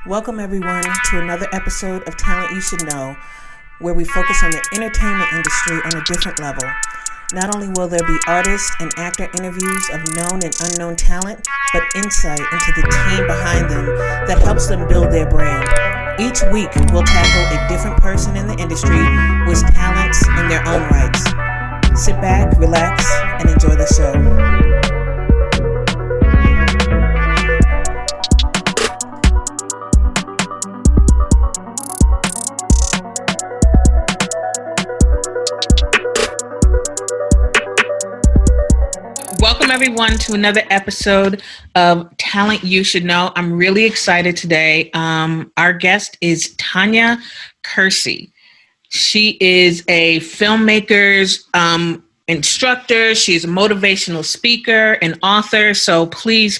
Welcome everyone to another episode of Talent You Should Know, where we focus on the entertainment industry on a different level. Not only will there be artist and actor interviews of known and unknown talent, but insight into the team behind them that helps them build their brand. Each week, we'll tackle a different person in the industry with talents in their own rights. Sit back, relax, and enjoy the show. Welcome everyone to another episode of Talent You Should Know. I'm really excited today. Our guest is Tanya Kersey. She is a filmmaker's instructor. She's a motivational speaker and author. So please,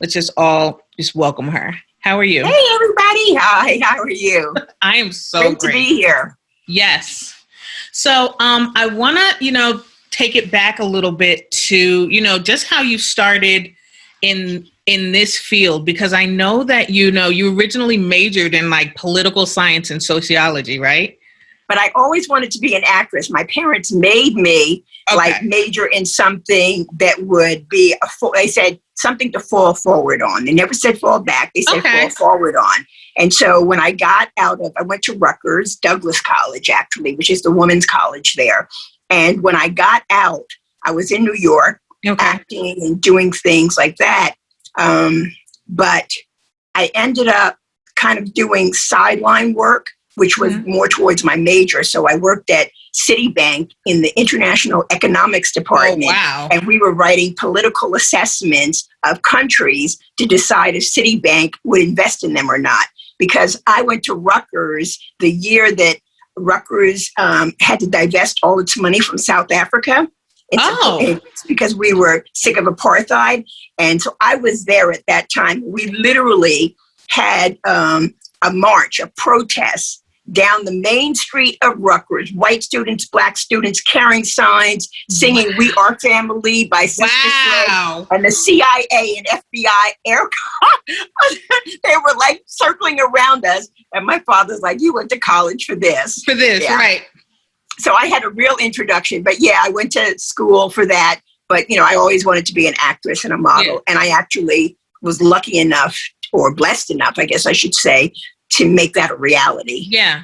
let's just all welcome her. How are you? Hey everybody. Hi, how are you? I am so great to be here. Yes. So I want to, take it back a little bit to, just how you started in this field, because I know that, you originally majored in like political science and sociology, right? But I always wanted to be an actress. My parents made me major in something that would be, they said something to fall forward on. They never said fall back. They said fall forward on. And so when I got out of, I went to Rutgers, Douglas College actually, which is the women's college there. And when I got out, I was in New York acting and doing things like that. But I ended up kind of doing sideline work, which was more towards my major. So I worked at Citibank in the International Economics Department. Oh, wow. And we were writing political assessments of countries to decide if Citibank would invest in them or not. Because I went to Rutgers the year that Rutgers had to divest all its money from South Africa. It's because we were sick of apartheid. And so I was there at that time. We literally had a march, a protest down the main street of Rutgers, white students, black students carrying signs, singing We Are Family by Sister Sledge, and the CIA and FBI they were like circling around us. And my father's like, you went to college for this. Right. So I had a real introduction, but I went to school for that. But, I always wanted to be an actress and a model. Yeah. And I actually was lucky enough, or blessed enough, I guess I should say, to make that a reality. Yeah.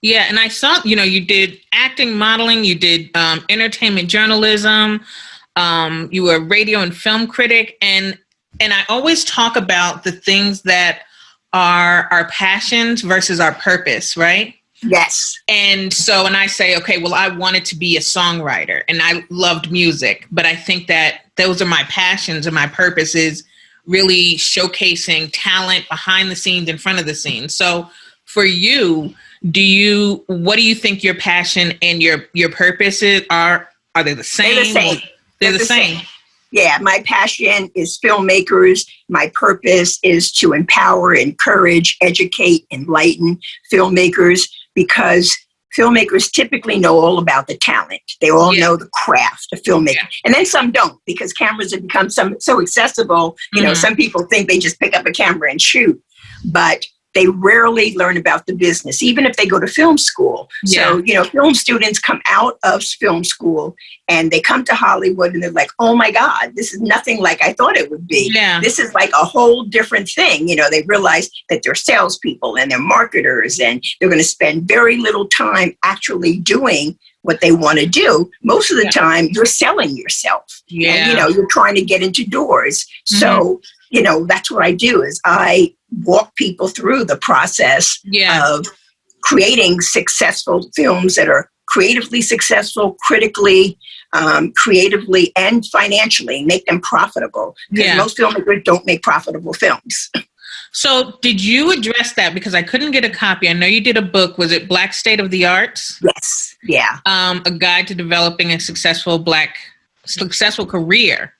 Yeah. And I saw, you did acting, modeling, you did entertainment journalism, you were a radio and film critic. And I always talk about the things that are our passions versus our purpose, right? Yes. And so, and I say, I wanted to be a songwriter and I loved music, but I think that those are my passions, and my purpose is really showcasing talent behind the scenes, in front of the scenes. So for you, what do you think your passion and your purposes are? Are they the same? They're the same. They're the same. Yeah, my passion is filmmakers. My purpose is to empower, encourage, educate, enlighten filmmakers, because filmmakers typically know all about the talent. They all know the craft of filmmaking. Yeah. And then some don't, because cameras have become so accessible. Some people think they just pick up a camera and shoot, but they rarely learn about the business, even if they go to film school. Yeah. So, film students come out of film school and they come to Hollywood and they're like, oh my God, this is nothing like I thought it would be. Yeah. This is like a whole different thing. They realize that they're salespeople and they're marketers, and they're going to spend very little time actually doing what they want to do. Most of the time you're selling yourself. Yeah. And, you're trying to get into doors. So, that's what I do, is I walk people through the process of creating successful films that are creatively successful, critically, creatively, and financially, make them profitable. Because most filmmakers don't make profitable films. So did you address that? Because I couldn't get a copy. I know you did a book. Was it Black State of the Arts? Yes. Yeah. A guide to developing a successful career.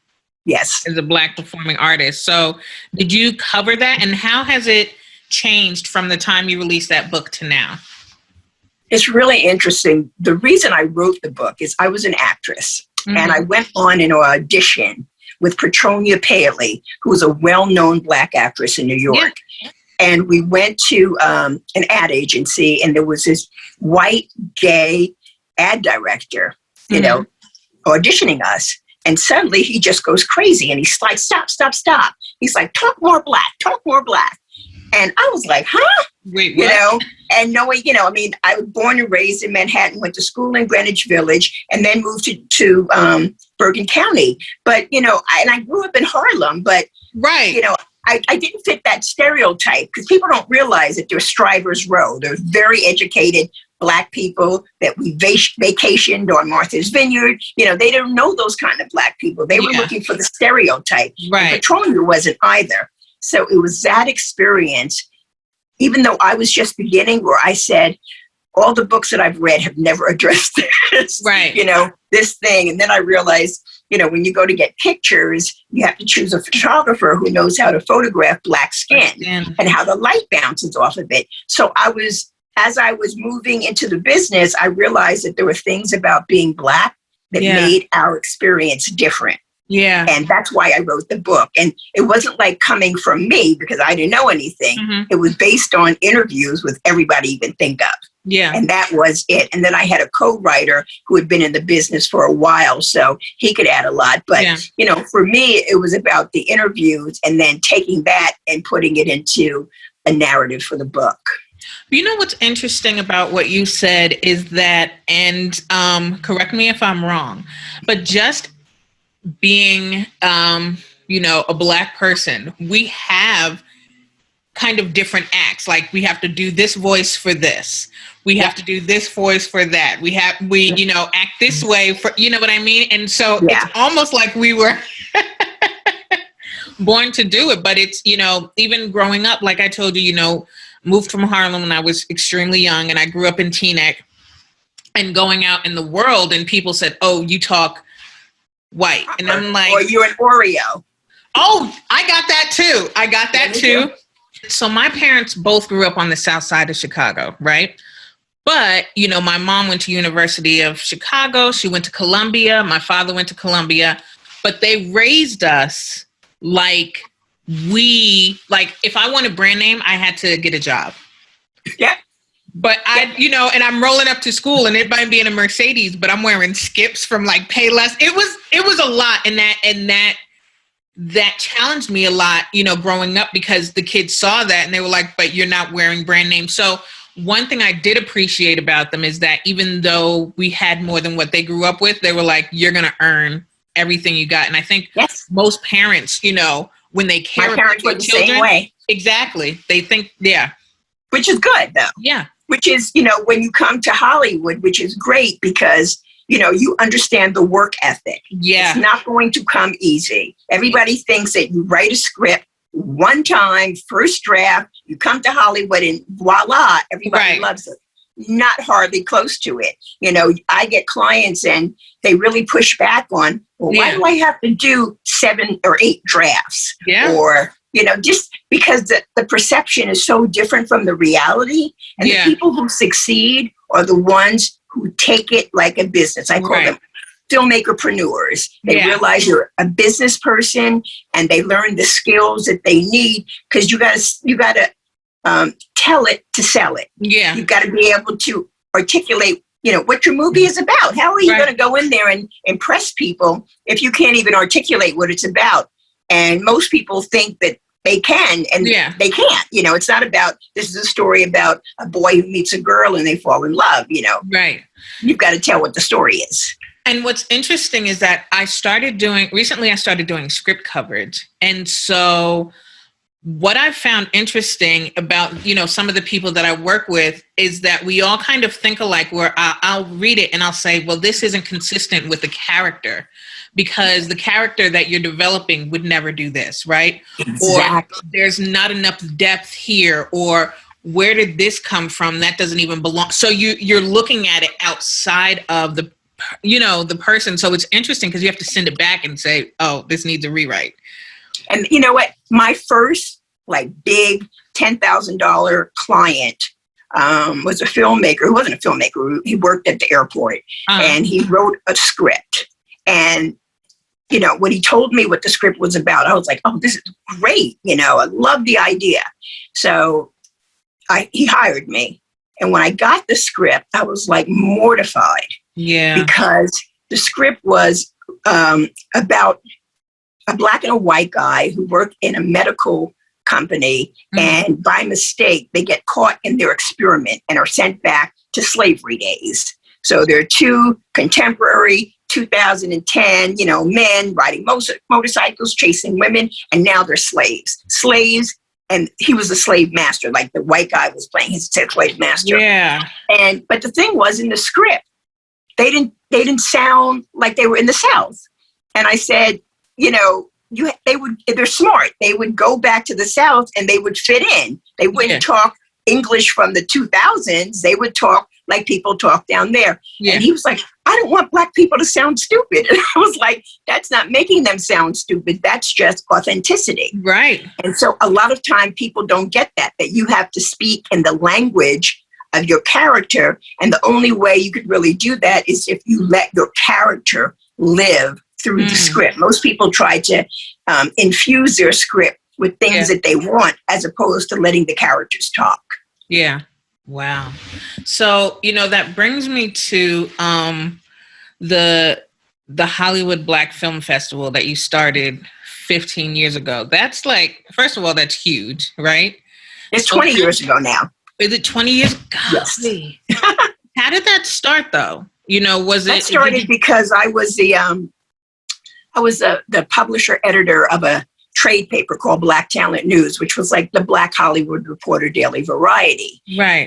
Yes. As a Black performing artist. So did you cover that? And how has it changed from the time you released that book to now? It's really interesting. The reason I wrote the book is I was an actress, and I went on an audition with Petronia Paley, who was a well-known Black actress in New York. And we went to an ad agency, and there was this white gay ad director, you know, auditioning us. And suddenly he just goes crazy, and he's like, stop, stop, stop. He's like, talk more black, talk more black. And I was like, huh? Wait, you what? know, and knowing, you know, I mean, I was born and raised in Manhattan, went to school in Greenwich Village, and then moved to Bergen County. But, you know, I grew up in Harlem, but, Right. you know, I didn't fit that stereotype, because people don't realize that there's Strivers Row. There's very educated Black people that we vacationed on Martha's Vineyard. You know, they don't know those kind of Black people. They were looking for the stereotype. Right. And Petronia wasn't either. So it was that experience, even though I was just beginning, where I said, all the books that I've read have never addressed this, Right. you know, this thing. And then I realized, you know, when you go to get pictures, you have to choose a photographer who knows how to photograph black skin and how the light bounces off of it. So as I was moving into the business, I realized that there were things about being Black that made our experience different. Yeah. And that's why I wrote the book. And it wasn't like coming from me, because I didn't know anything. It was based on interviews with everybody you can think of. Yeah. And that was it. And then I had a co-writer who had been in the business for a while, so he could add a lot. But, you know, for me, it was about the interviews and then taking that and putting it into a narrative for the book. You know what's interesting about what you said is that, and correct me if I'm wrong, but just being, you know, a Black person, we have kind of different acts. Like, we have to do this voice for this. We have to do this voice for that. We, you know, act this way for, you know what I mean? And so it's almost like we were born to do it. But it's, you know, even growing up, like I told you, you know, moved from Harlem when I was extremely young, and I grew up in Teaneck, and going out in the world, and people said, oh, you talk white. And I'm like, or you're an Oreo. Oh, I got that too. I got that too. So my parents both grew up on the south side of Chicago, right? But, you know, my mom went to University of Chicago. She went to Columbia. My father went to Columbia. But they raised us like if I wanted a brand name, I had to get a job. Yeah. But you know, and I'm rolling up to school, and it might be in a Mercedes, but I'm wearing Skips from like Payless. It was a lot, and that challenged me a lot, you know, growing up, because the kids saw that and they were like, but you're not wearing brand names. So one thing I did appreciate about them is that even though we had more than what they grew up with, they were like, you're going to earn everything you got. And I think most parents, you know, when they care about their children, same way. Exactly. They think, which is good though. Yeah. Which is, you know, when you come to Hollywood, which is great, because, you know, you understand the work ethic. Yeah. It's not going to come easy. Everybody thinks that you write a script one time, first draft, you come to Hollywood and voila, everybody loves it. Not hardly close to it. You know, I get clients and they really push back on, well, why do I have to do 7 or 8 drafts? Yeah. Or, you know, just because the perception is so different from the reality. And the people who succeed are the ones who take it like a business. I call them filmmakerpreneurs. They realize you're a business person, and they learn the skills that they need, because you got to tell it to sell it. Yeah, you've got to be able to articulate, you know, what your movie is about. How are you going to go in there and impress people if you can't even articulate what it's about? And most people think that they can, and they can't. You know, it's not about, this is a story about a boy who meets a girl and they fall in love, you know. Right. You've got to tell what the story is. And what's interesting is that recently I started doing script coverage. And so what I found interesting about, you know, some of the people that I work with is that we all kind of think alike, where I'll read it and I'll say, well, this isn't consistent with the character, because the character that you're developing would never do this, right? Exactly. Or there's not enough depth here, or where did this come from? That doesn't even belong. So you're looking at it outside of the, you know, the person. So it's interesting because you have to send it back and say, oh, this needs a rewrite. And you know what? My first like big $10,000 client was a filmmaker. Who wasn't a filmmaker. He worked at the airport, and he wrote a script. And when he told me what the script was about, I was like, oh, this is great. I love the idea. So he hired me. And when I got the script, I was like mortified. Yeah. Because the script was about a Black and a white guy who worked in a medical company. And by mistake, they get caught in their experiment and are sent back to slavery days. So there are two contemporary 2010, men riding motorcycles, chasing women, and now they're slaves. And he was a slave master, like the white guy was playing his slave master. Yeah. But the thing was, in the script, they didn't sound like they were in the South. And I said, they're smart. They would go back to the South and they would fit in. They wouldn't talk English from the 2000s. They would talk like people talk down there. Yeah. And he was like, I don't want Black people to sound stupid. And I was like, that's not making them sound stupid. That's just authenticity. Right. And so a lot of time people don't get that you have to speak in the language of your character. And the only way you could really do that is if you let your character live through the script. Most people try to infuse their script with things that they want, as opposed to letting the characters talk. Yeah. Wow. So, that brings me to the Hollywood Black Film Festival that you started 15 years ago. That's like, first of all, that's huge, right? It's 20 years ago now. Is it 20 years? Golly. Yes. How did that start, though? That started because I was the publisher editor of a trade paper called Black Talent News, which was like the Black Hollywood Reporter Daily Variety. Right.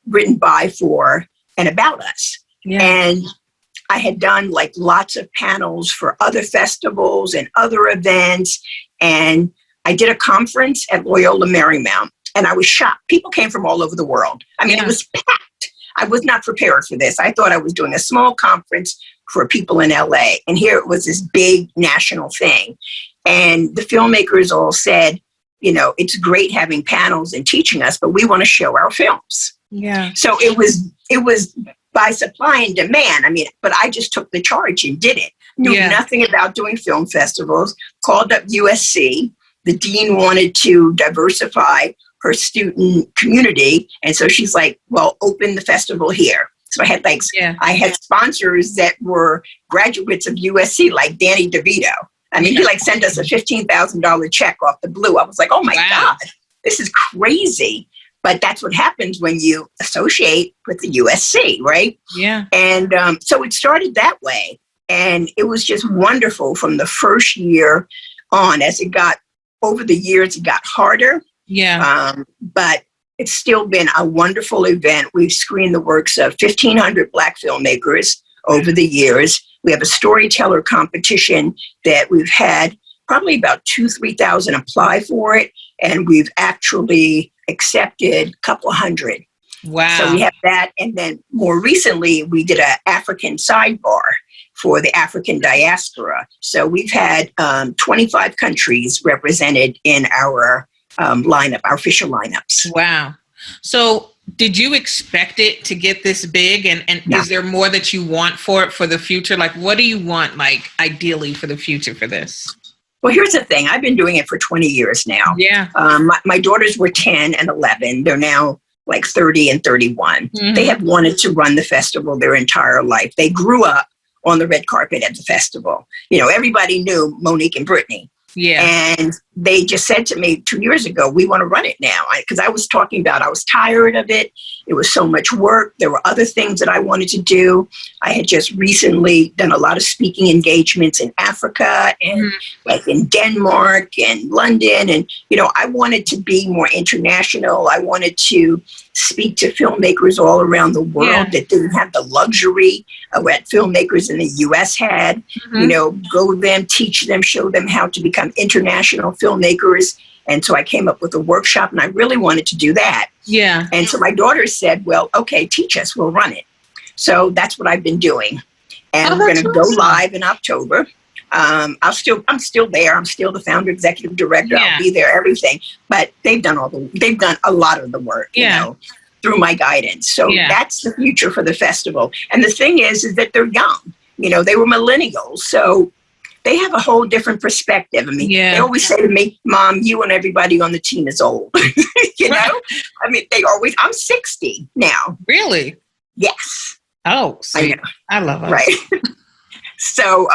Written by, for, and about us. Yeah. And I had done like lots of panels for other festivals and other events. And I did a conference at Loyola Marymount, and I was shocked. People came from all over the world. I mean, it was packed. I was not prepared for this. I thought I was doing a small conference for people in LA. And here it was this big national thing. And the filmmakers all said, it's great having panels and teaching us, but we want to show our films. Yeah. So it was by supply and demand. But I just took the charge and did it. Knew nothing about doing film festivals, called up USC. The dean wanted to diversify her student community. And so she's like, well, open the festival here. So I had sponsors that were graduates of USC, like Danny DeVito. He sent us a $15,000 check off the blue. I was like, oh my God, this is crazy. But that's what happens when you associate with the USC, right? Yeah. And so it started that way. And it was just wonderful from the first year on. As it got over the years, it got harder. Yeah. But it's still been a wonderful event. We've screened the works of 1,500 Black filmmakers over the years. We have a storyteller competition that we've had probably about 3,000 apply for it. And we've actually accepted a couple hundred. Wow. So we have that. And then more recently, we did an African sidebar for the African diaspora. So we've had 25 countries represented in our lineup, our official lineups. Wow. So did you expect it to get this big? And is there more that you want for it for the future? Like, what do you want, like, ideally for the future for this? Well, here's the thing. I've been doing it for 20 years now. Yeah. My daughters were 10 and 11. They're now like 30 and 31. Mm-hmm. They have wanted to run the festival their entire life. They grew up on the red carpet at the festival. Everybody knew Monique and Brittany. Yeah. And they just said to me 2 years ago, we want to run it now. Because I was talking about, I was tired of it. It was so much work. There were other things that I wanted to do. I had just recently done a lot of speaking engagements in Africa and like in Denmark and London. And, I wanted to be more international. I wanted to speak to filmmakers all around the world that didn't have the luxury of what filmmakers in the U.S. had. Go to them, teach them, show them how to become international filmmakers. And so I came up with a workshop, and I really wanted to do that. Yeah. And so my daughter said, well, okay, teach us, we'll run it. So that's what I've been doing. And we're going to go live in October. I'm still there. I'm still the founder, executive director. Yeah. I'll be there, everything. But they've done a lot of the work, through my guidance. So that's the future for the festival. And the thing is that they're young. They were millennials. So they have a whole different perspective. I mean, they always say to me, Mom, you and everybody on the team is old. You know? I mean, I'm 60 now. Really? Yes. Oh, see, I love it. Right. So,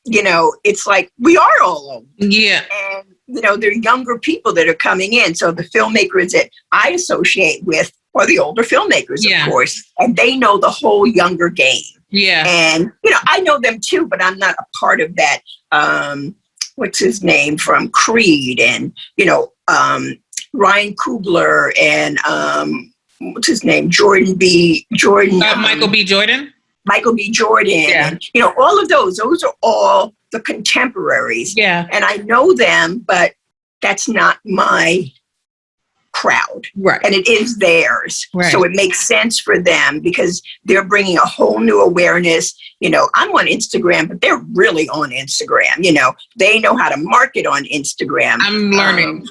you know, it's like we are all old. Yeah. And, you know, there are younger people that are coming in. So the filmmakers that I associate with are the older filmmakers, of course, and they know the whole younger game. Yeah. And, you know, I know them too, but I'm not a part of that. What's his name from Creed, and, you know, Ryan Coogler, and what's his name? Michael B. Jordan. Michael B. Jordan. Yeah. And, you know, all of those are all the contemporaries. Yeah. And I know them, but that's not my crowd. Right. And it is theirs. Right. So it makes sense for them because they're bringing a whole new awareness. You know, I'm on Instagram, but they're really on Instagram. You know, they know how to market on Instagram. I'm learning.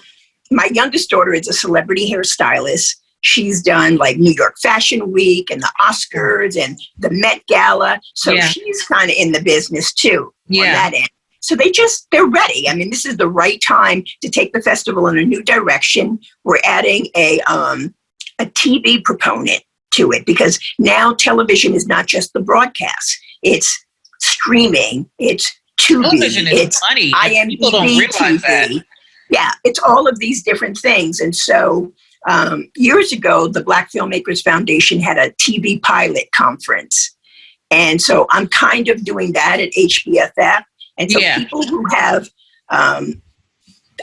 My youngest daughter is a celebrity hairstylist. She's done like New York Fashion Week and the Oscars and the Met Gala. So she's kind of in the business too on that end. So they're ready. I mean, this is the right time to take the festival in a new direction. We're adding a TV proponent to it because now television is not just the broadcast. It's streaming. It's Tubi. Television is funny. People don't realize that. Yeah, it's all of these different things. And so years ago, the Black Filmmakers Foundation had a TV pilot conference. And so I'm kind of doing that at HBFF. And so people who have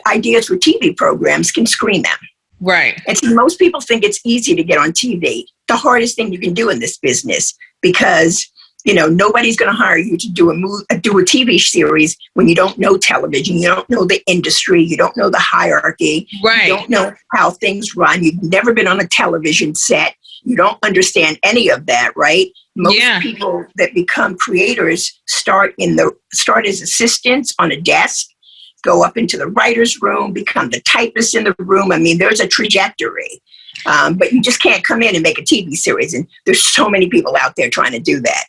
ideas for TV programs can screen them. Right. And so most people think it's easy to get on TV. The hardest thing you can do in this business, because, you know, nobody's going to hire you to do a TV series when you don't know television, you don't know the industry, you don't know the hierarchy, right. You don't know how things run, you've never been on a television set, you don't understand any of that, right? Most people that become creators start as assistants on a desk, go up into the writer's room, become the typist in the room. I mean, there's a trajectory, but you just can't come in and make a TV series. And there's so many people out there trying to do that.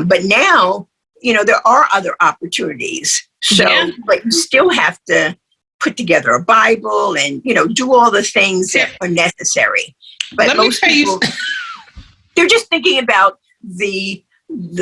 But now, you know, there are other opportunities. So, but you still have to put together a Bible and, you know, do all the things that are necessary. But most people, they're just thinking about the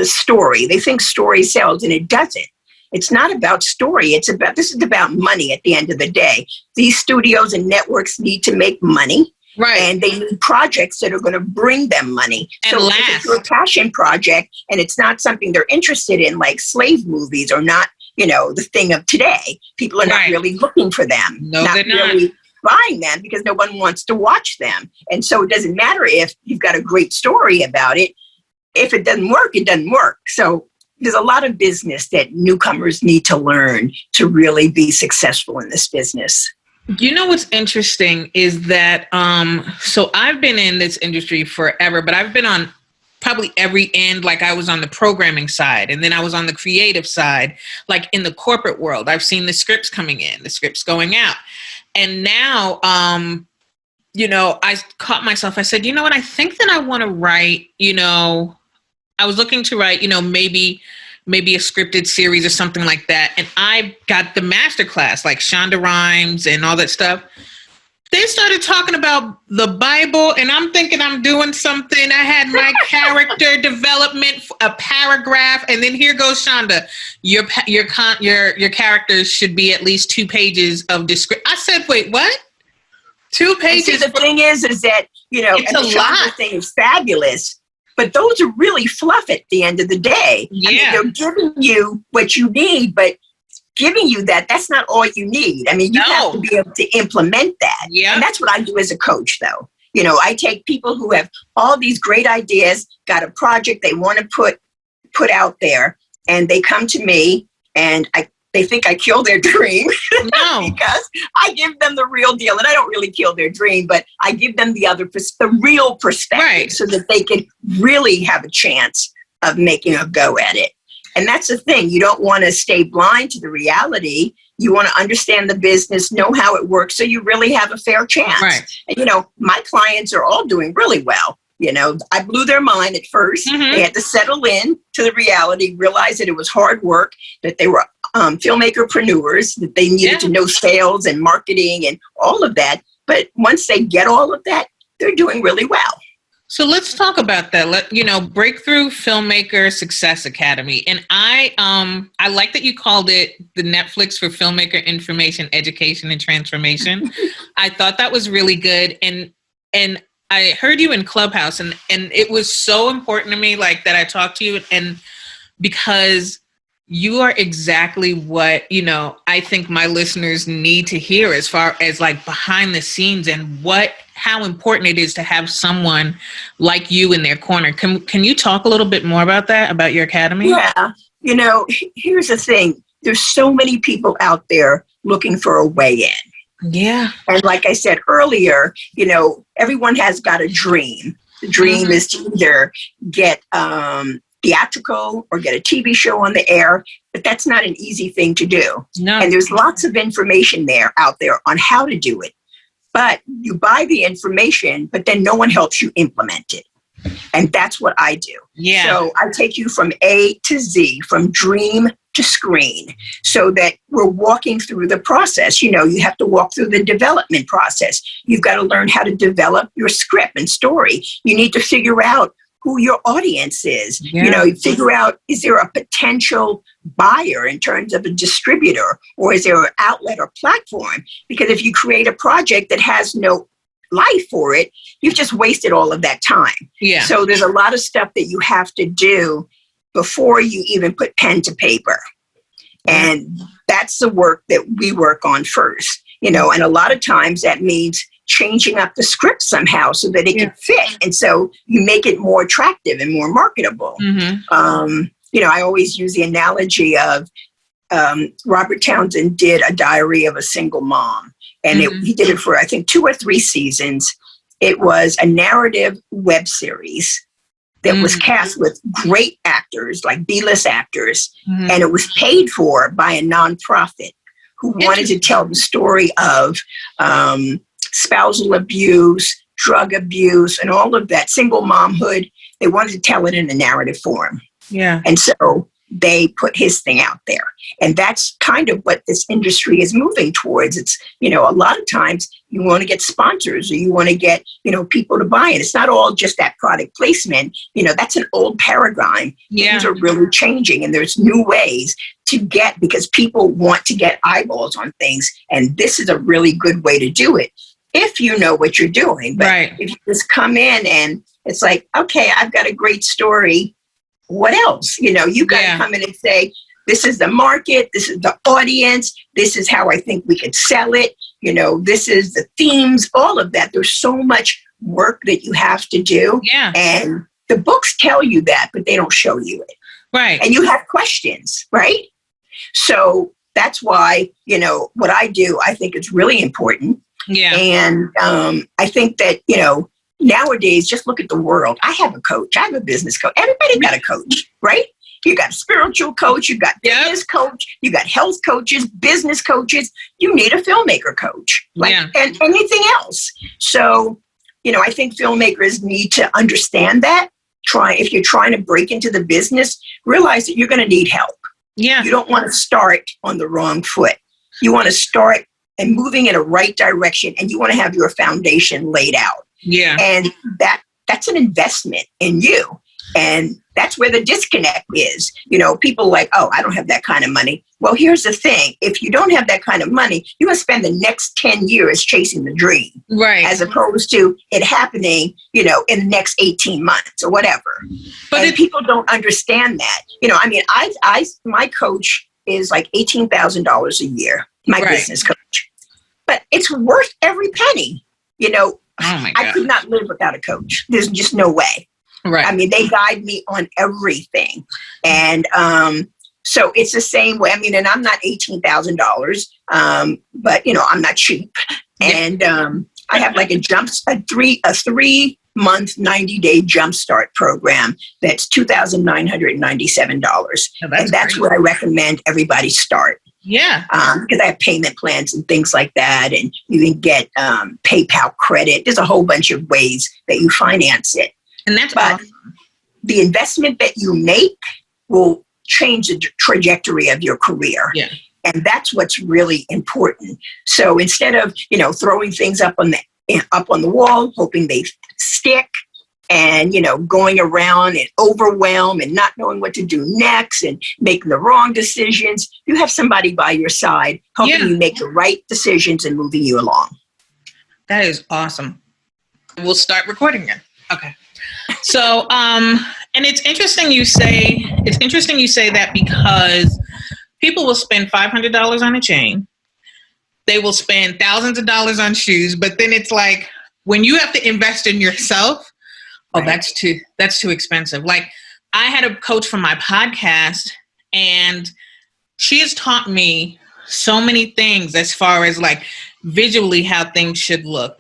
story. They think story sells, and it doesn't. It's not about story. This is about money at the end of the day. These studios and networks need to make money. Right. And they need projects that are going to bring them money. And so if it's a passion project and it's not something they're interested in, like slave movies or not, you know, the thing of today, people are not really looking for them. No, they're not really buying them because no one wants to watch them. And so it doesn't matter if you've got a great story about it. If it doesn't work, it doesn't work. So there's a lot of business that newcomers need to learn to really be successful in this business. You know what's interesting is that, so I've been in this industry forever, but I've been on probably every end. Like I was on the programming side, and then I was on the creative side, like in the corporate world. I've seen the scripts coming in, the scripts going out. And now, you know, I caught myself, I said, you know what, I think that I want to write, you know, I was looking to write, you know, maybe a scripted series or something like that. And I got the masterclass, like Shonda Rhimes and all that stuff. They started talking about the Bible, and I'm thinking I'm doing something. I had my character development, a paragraph, and then here goes Shonda. Your characters should be at least 2 pages of description. I said, wait, what? 2 pages? The thing is that, you know, it's and the Shonda thing is fabulous. But those are really fluff at the end of the day. Yeah. I mean, they're giving you what you need, but giving you that's not all you need. I mean, you have to be able to implement that. Yeah. And that's what I do as a coach, though. You know, I take people who have all these great ideas, got a project they want to put out there, and they come to me, and they think I kill their dream because I give them the real deal. And I don't really kill their dream, but I give them the real perspective so that they can really have a chance of making a go at it. And that's the thing. You don't want to stay blind to the reality. You want to understand the business, know how it works, so you really have a fair chance. Right. And, you know, my clients are all doing really well. You know, I blew their mind at first. Mm-hmm. They had to settle in to the reality, realize that it was hard work, that they were filmmakerpreneurs, that they needed to know sales and marketing and all of that. But once they get all of that, they're doing really well. So let's talk about that. Breakthrough Filmmaker Success Academy. And I like that you called it the Netflix for filmmaker information, education, and transformation. I thought that was really good. And I heard you in Clubhouse, and it was so important to me, like, that I talked to you, and because you are exactly what, I think my listeners need to hear as far as like behind the scenes and how important it is to have someone like you in their corner. Can you talk a little bit more about that, about your academy? Yeah. Here's the thing. There's so many people out there looking for a way in. Yeah. And like I said earlier, everyone has got a dream. The dream is to either get theatrical or get a TV show on the air, but that's not an easy thing to do. No. And there's lots of information out there on how to do it. But you buy the information, but then no one helps you implement it. And that's what I do. Yeah. So I take you from A to Z, from dream to screen, so that we're walking through the process. You have to walk through the development process. You've got to learn how to develop your script and story. You need to figure out who your audience is. Yeah. You figure out, is there a potential buyer in terms of a distributor, or is there an outlet or platform? Because if you create a project that has no life for it, you've just wasted all of that time. Yeah. So there's a lot of stuff that you have to do before you even put pen to paper. And that's the work that we work on first, and a lot of times that means changing up the script somehow so that it can fit. And so you make it more attractive and more marketable. I always use the analogy of Robert Townsend did A Diary of a Single Mom. And he did it for, I think, 2 or 3 seasons. It was a narrative web series that was cast with great actors, like B-list actors. And it was paid for by a nonprofit who wanted to tell the story of spousal abuse, drug abuse, and all of that, single momhood. They wanted to tell it in a narrative form. Yeah. And so they put his thing out there. And that's kind of what this industry is moving towards. It's, a lot of times you want to get sponsors, or you want to get, people to buy it. It's not all just that product placement. That's an old paradigm. Yeah. Things are really changing, and there's new ways to get, because people want to get eyeballs on things. And this is a really good way to do it if you know what you're doing. But if you just come in and it's like, okay, I've got a great story. What else? You got to come in and say, this is the market, this is the audience, this is how I think we could sell it. This is the themes, all of that. There's so much work that you have to do. Yeah. And the books tell you that, but they don't show you it. Right. And you have questions, right? So that's why, what I do, I think is really important. Yeah. And I think that, nowadays, just look at the world. I have a coach. I have a business coach. Everybody got a coach, right? You got a spiritual coach. You got business coach. You got health coaches, business coaches. You need a filmmaker coach, and anything else. So, I think filmmakers need to understand that. If you're trying to break into the business, realize that you're going to need help. Yeah. You don't want to start on the wrong foot. You want to start and moving in a right direction, and you want to have your foundation laid out. Yeah. And that's an investment in you. And that's where the disconnect is. People like, oh, I don't have that kind of money. Well, here's the thing. If you don't have that kind of money, you're going to spend the next 10 years chasing the dream. Right. As opposed to it happening, in the next 18 months or whatever. But people don't understand that. My coach is like $18,000 a year, my business coach. But it's worth every penny. Oh my God. I could not live without a coach. There's just no way. Right. They guide me on everything. And so it's the same way. And I'm not $18,000, but, I'm not cheap. And I have like a 3-month, 90-day jumpstart program that's $2,997. Oh, and that's where I recommend everybody start. Yeah. Because I have payment plans and things like that. And you can get PayPal credit. There's a whole bunch of ways that you finance it. And that's awesome. The investment that you make will change the trajectory of your career. Yeah. And that's what's really important. So instead of, throwing things up on the wall, hoping they stick, and, going around and overwhelm and not knowing what to do next and making the wrong decisions, you have somebody by your side helping you make the right decisions and moving you along. That is awesome. We'll start recording again. Okay. So, and it's interesting you say that, because people will spend $500 on a chain. They will spend thousands of dollars on shoes, but then it's like, when you have to invest in yourself, right. that's too expensive. Like, I had a coach for my podcast, and she has taught me so many things as far as like visually how things should look.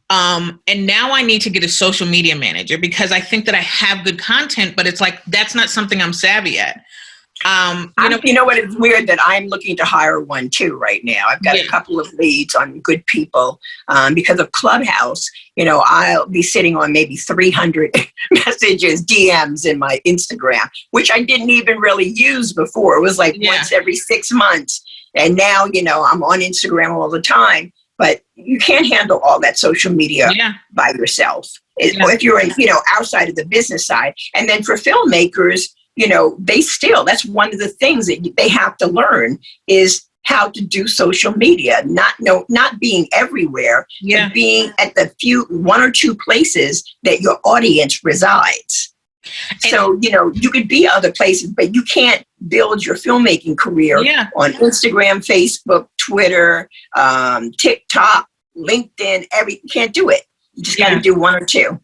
And now I need to get a social media manager, because I think that I have good content, but it's like, that's not something I'm savvy at. You know what? It's weird that I'm looking to hire one too right now. I've got a couple of leads on good people because of Clubhouse. I'll be sitting on maybe 300 messages, DMs in my Instagram, which I didn't even really use before. It was like once every 6 months. And now, I'm on Instagram all the time. But you can't handle all that social media by yourself. If you're outside of the business side. And then for filmmakers, that's one of the things that they have to learn is how to do social media, not being everywhere, but being at the one or two places that your audience resides. So, you could be other places, but you can't build your filmmaking career on Instagram, Facebook, Twitter, TikTok, LinkedIn, you can't do it. You just got to do one or two.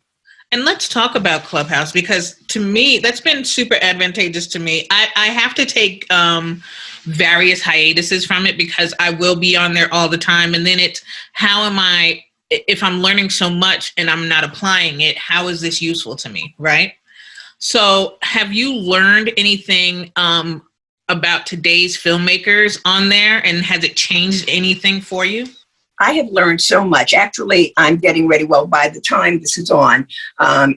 And let's talk about Clubhouse, because to me, that's been super advantageous to me. I have to take various hiatuses from it, because I will be on there all the time. And then it's, if I'm learning so much and I'm not applying it, how is this useful to me, right? So have you learned anything about today's filmmakers on there, and has it changed anything for you? I have learned so much. Actually, I'm getting ready. Well, by the time this is on,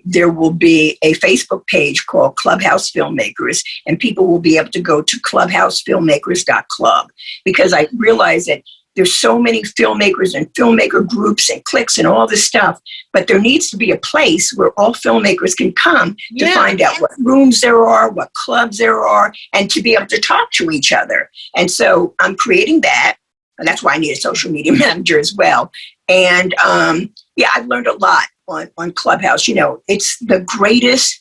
there will be a Facebook page called Clubhouse Filmmakers, and people will be able to go to clubhousefilmmakers.club, because I realize that there's so many filmmakers and filmmaker groups and cliques and all this stuff, but there needs to be a place where all filmmakers can come to find out what rooms there are, what clubs there are, and to be able to talk to each other. And so I'm creating that. And that's why I need a social media manager as well. And I've learned a lot on Clubhouse. It's the greatest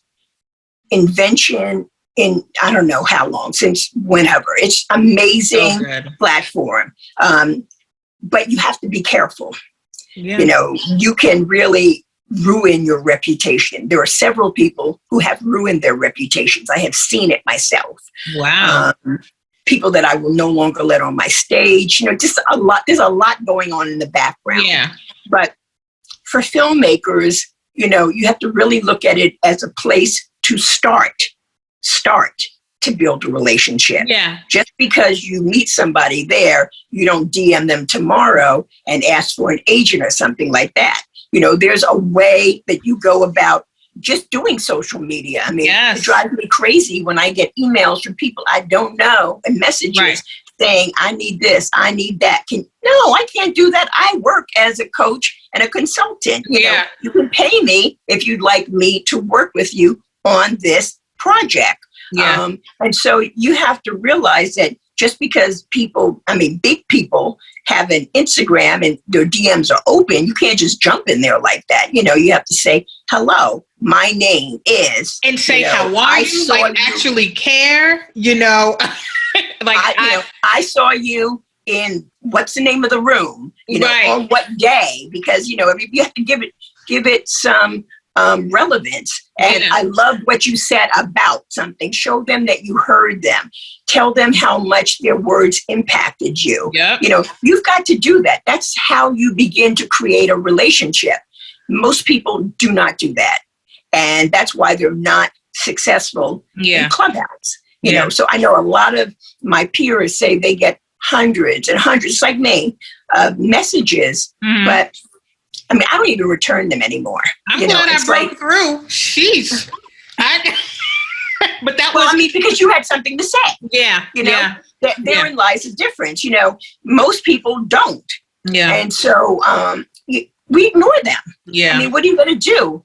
invention in I don't know how long, since whenever. It's amazing platform. But you have to be careful. You can really ruin your reputation. There are several people who have ruined their reputations. I have seen it myself. Wow. People that I will no longer let on my stage, just a lot. There's a lot going on in the background. Yeah. But for filmmakers, you have to really look at it as a place to start to build a relationship. Yeah. Just because you meet somebody there, you don't DM them tomorrow and ask for an agent or something like that. There's a way that you go about just doing social media. I mean, it drives me crazy when I get emails from people I don't know and messages saying, I need this, I need that. No, I can't do that. I work as a coach and a consultant. You know, you can pay me if you'd like me to work with you on this project. And so you have to realize that just because big people have an Instagram and their DMs are open, you can't just jump in there like that. You have to say, hello, my name is. And say, how are you? Like, actually care, I saw you in what's the name of the room, on what day, because, you have to give it some relevance. And I love what you said about something. Show them that you heard them. Tell them how much their words impacted you. You've got to do that. That's how you begin to create a relationship. Most people do not do that. And that's why they're not successful in Clubhouse. So I know a lot of my peers say they get hundreds and hundreds, like me, of messages, but I don't even return them anymore. I'm glad I broke through. Sheesh. but that Well, was, I mean, because you had something to say. yeah, You know, yeah, therein lies the difference. You know, most people don't. yeah, And so we ignore them. yeah. I mean, what are you going to do?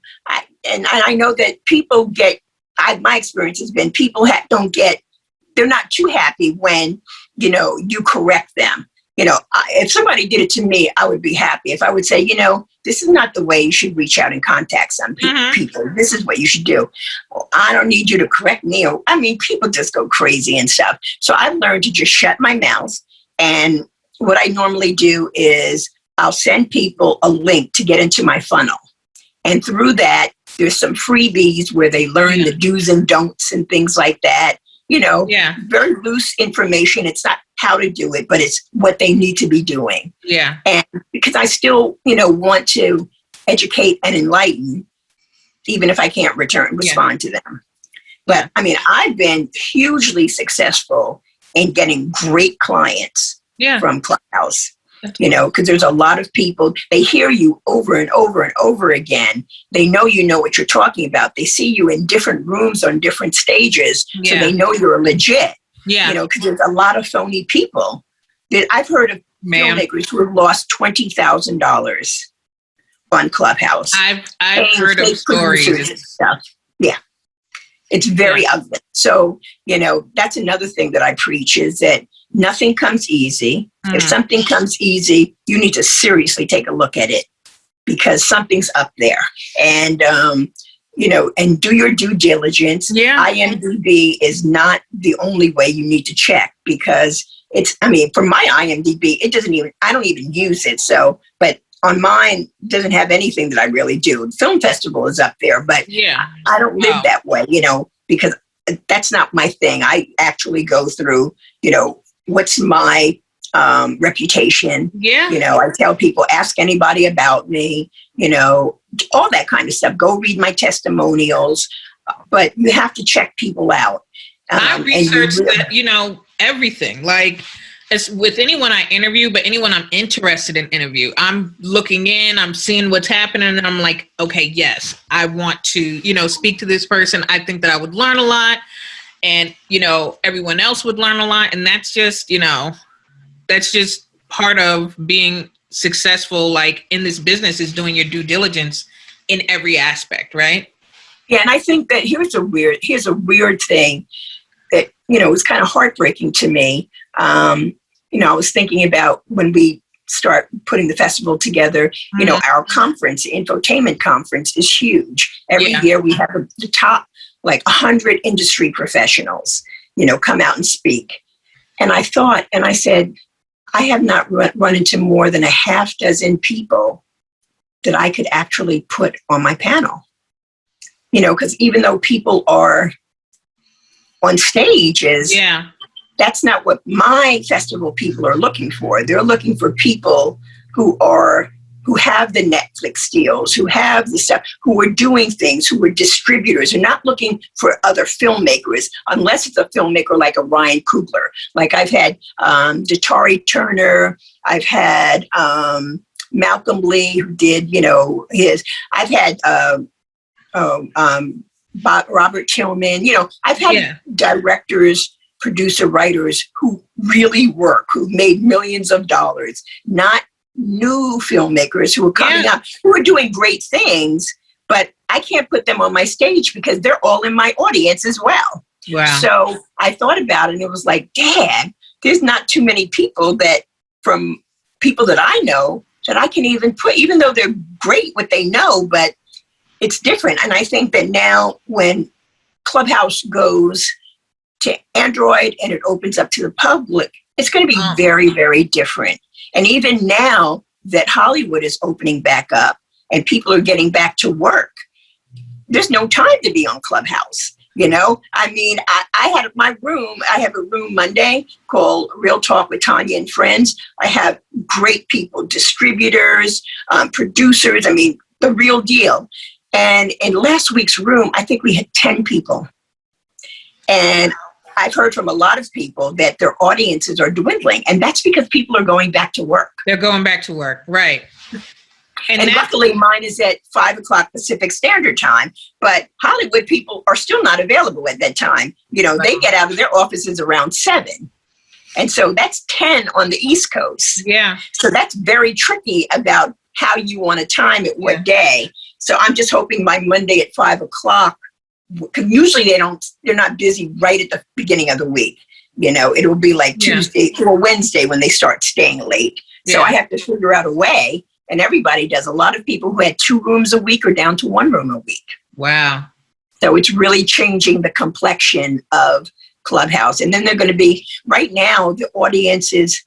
And I know that people get, my experience has been people don't get, they're not too happy when, you know, you correct them. You know, if somebody did it to me, I would be happy. If I would say, you know, this is not the way you should reach out and contact some people. This is what you should do. Well, I don't need you to correct me. I mean, people just go crazy and stuff. So I've learned to just shut my mouth. And what I normally do is I'll send people a link to get into my funnel. And through that, there's some freebies where they learn the do's and don'ts and things like that. You know, very loose information. It's not how to do it, but it's what they need to be doing. Yeah. And because I still, you know, want to educate and enlighten, even if I can't respond to them. But I mean, I've been hugely successful in getting great clients from Clubhouse. You know, because there's a lot of people, they hear you over and over and over again. They know you know what you're talking about. They see you in different rooms on different stages, so they know you're legit. You know, because there's a lot of phony people. I've heard of filmmakers who have lost $20,000 on Clubhouse. I've heard of stories. And stuff. Yeah. It's very ugly. So, you know, that's another thing that I preach is that nothing comes easy. If something comes easy, you need to seriously take a look at it because something's up there. And, you know, and do your due diligence. IMDb is not the only way you need to check because it's, I mean, for my IMDb, it doesn't even, I don't even use it. So, but on mine, it doesn't have anything that I really do. Film festival is up there, but I don't live that way, you know, because that's not my thing. I actually go through, you know, what's my reputation. You know, I tell people, ask anybody about me, you know, all that kind of stuff. Go read my testimonials, but you have to check people out. I research that, you know, everything. Like, it's with anyone I interview, but anyone I'm interested in interview, I'm looking in, I'm seeing what's happening, and I'm like, okay, yes, I want to, you know, speak to this person. I think that I would learn a lot, and, you know, everyone else would learn a lot. And that's just, you know, that's just part of being successful, like in this business, is doing your due diligence in every aspect, right? Yeah, and I think that here's a weird thing that, you know, was kind of heartbreaking to me. You know, I was thinking about when we start putting the festival together, you know, our conference, infotainment conference is huge. Every year we have the top, like 100 industry professionals, you know, come out and speak. And I thought, and I said, I have not run into more than a half dozen people that I could actually put on my panel. You know, because even though people are on stages, that's not what my festival people are looking for. They're looking for people who have the Netflix deals, who have the stuff, who are doing things, who are distributors. They're not looking for other filmmakers, unless it's a filmmaker like a Ryan Coogler. Like I've had Datari Turner, I've had Malcolm Lee, who did, you know, I've had Robert Tillman, you know, I've had directors, producer, writers who really work, who made millions of dollars, not new filmmakers who are coming up, who are doing great things, but I can't put them on my stage because they're all in my audience as well. Wow. So I thought about it and it was like, Dad, there's not too many people that, from people that I know, that I can even put, even though they're great what they know, but it's different. And I think that now when Clubhouse goes to Android and it opens up to the public, it's going to be very, very different. And even now that Hollywood is opening back up and people are getting back to work, there's no time to be on Clubhouse. You know, I mean, I have a room Monday called Real Talk with Tanya and Friends. I have great people, distributors, producers, I mean, the real deal. And in last week's room, I think we had 10 people. And I've heard from a lot of people that their audiences are dwindling. And that's because people are going back to work. They're going back to work, right. And luckily mine is at 5:00 Pacific Standard Time, but Hollywood people are still not available at that time. They get out of their offices around 7. And so that's 10 on the East Coast. Yeah. So that's very tricky about how you want to time it, what day. So I'm just hoping by Monday at 5:00, because usually they're not busy right at the beginning of the week. It'll be like Tuesday or Wednesday when they start staying late. So I have to figure out a way, and everybody does. A lot of people who had 2 rooms a week are down to 1 room a week. Wow. So it's really changing the complexion of Clubhouse. And then they're going to be, right now, the audience is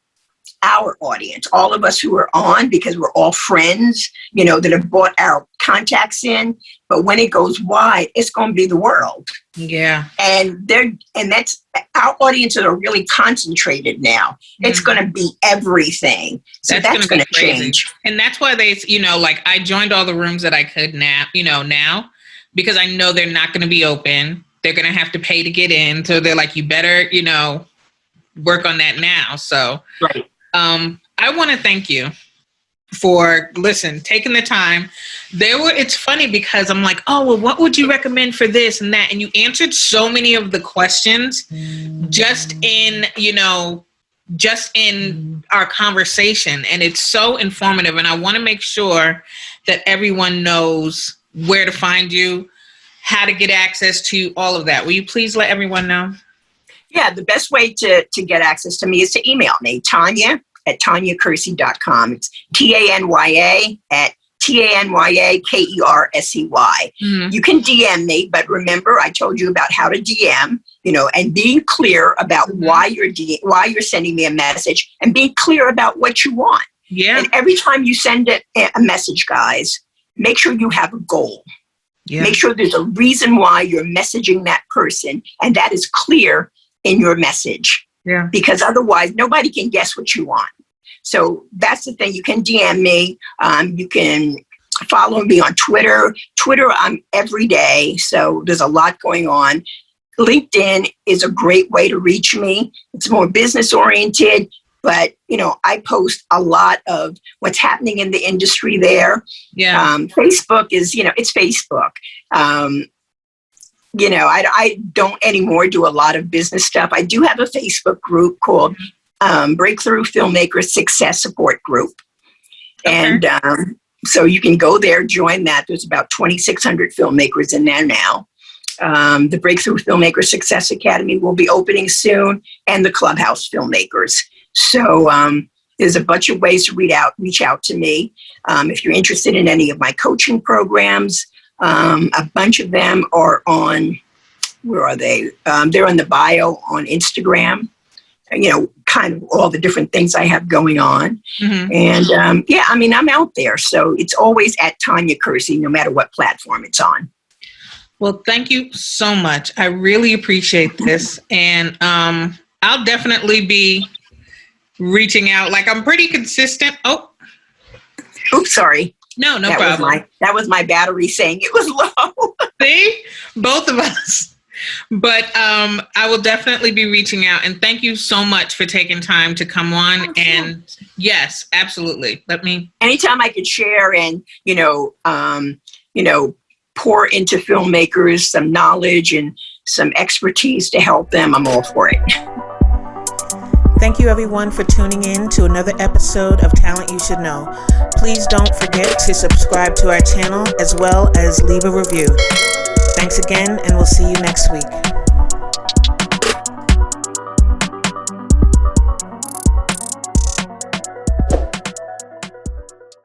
our audience, all of us who are on, because we're all friends, that have bought our contacts in. But when it goes wide, it's going to be the world. Yeah. And that's, our audiences are really concentrated now. It's going to be everything. So that's going to change. And that's why they, I joined all the rooms that I could now, because I know they're not going to be open. They're going to have to pay to get in. So they're like, you better, work on that now. So right. I want to thank you for taking the time. It's funny because I'm like, oh, well, what would you recommend for this and that? And you answered so many of the questions just in our conversation. And it's so informative. And I want to make sure that everyone knows where to find you, how to get access to all of that. Will you please let everyone know? Yeah, the best way to get access to me is to email me, Tanya at TanyaKersey.com. It's TANYA at TANYAKERSEY. You can DM me, but remember, I told you about how to DM, and being clear about why you're sending me a message, and being clear about what you want. Yeah. And every time you send a message, guys, make sure you have a goal. Yeah. Make sure there's a reason why you're messaging that person, and that is clear in your message. Yeah. Because otherwise, nobody can guess what you want. So that's the thing. You can DM me. You can follow me on Twitter. I'm every day, so there's a lot going on. LinkedIn is a great way to reach me. It's more business oriented, but I post a lot of what's happening in the industry there. Yeah. Facebook is, it's Facebook. I don't anymore do a lot of business stuff. I do have a Facebook group called Breakthrough Filmmaker Success Support Group. Okay. And so you can go there, join that. There's about 2,600 filmmakers in there now. The Breakthrough Filmmaker Success Academy will be opening soon, and the Clubhouse Filmmakers. So there's a bunch of ways to reach out to me. If you're interested in any of my coaching programs, a bunch of them are on, where are they? They're in the bio on Instagram, kind of all the different things I have going on. Mm-hmm. And I'm out there. So it's always at Tanya Kersey, no matter what platform it's on. Well, thank you so much. I really appreciate this. And I'll definitely be reaching out. I'm pretty consistent. Oops, sorry. No problem. That was my battery saying it was low. See? Both of us. But I will definitely be reaching out. And thank you so much for taking time to come on. Oh, and yes, absolutely. Anytime I could share and, pour into filmmakers some knowledge and some expertise to help them, I'm all for it. Thank you, everyone, for tuning in to another episode of Talent You Should Know. Please don't forget to subscribe to our channel as well as leave a review. Thanks again, and we'll see you next week.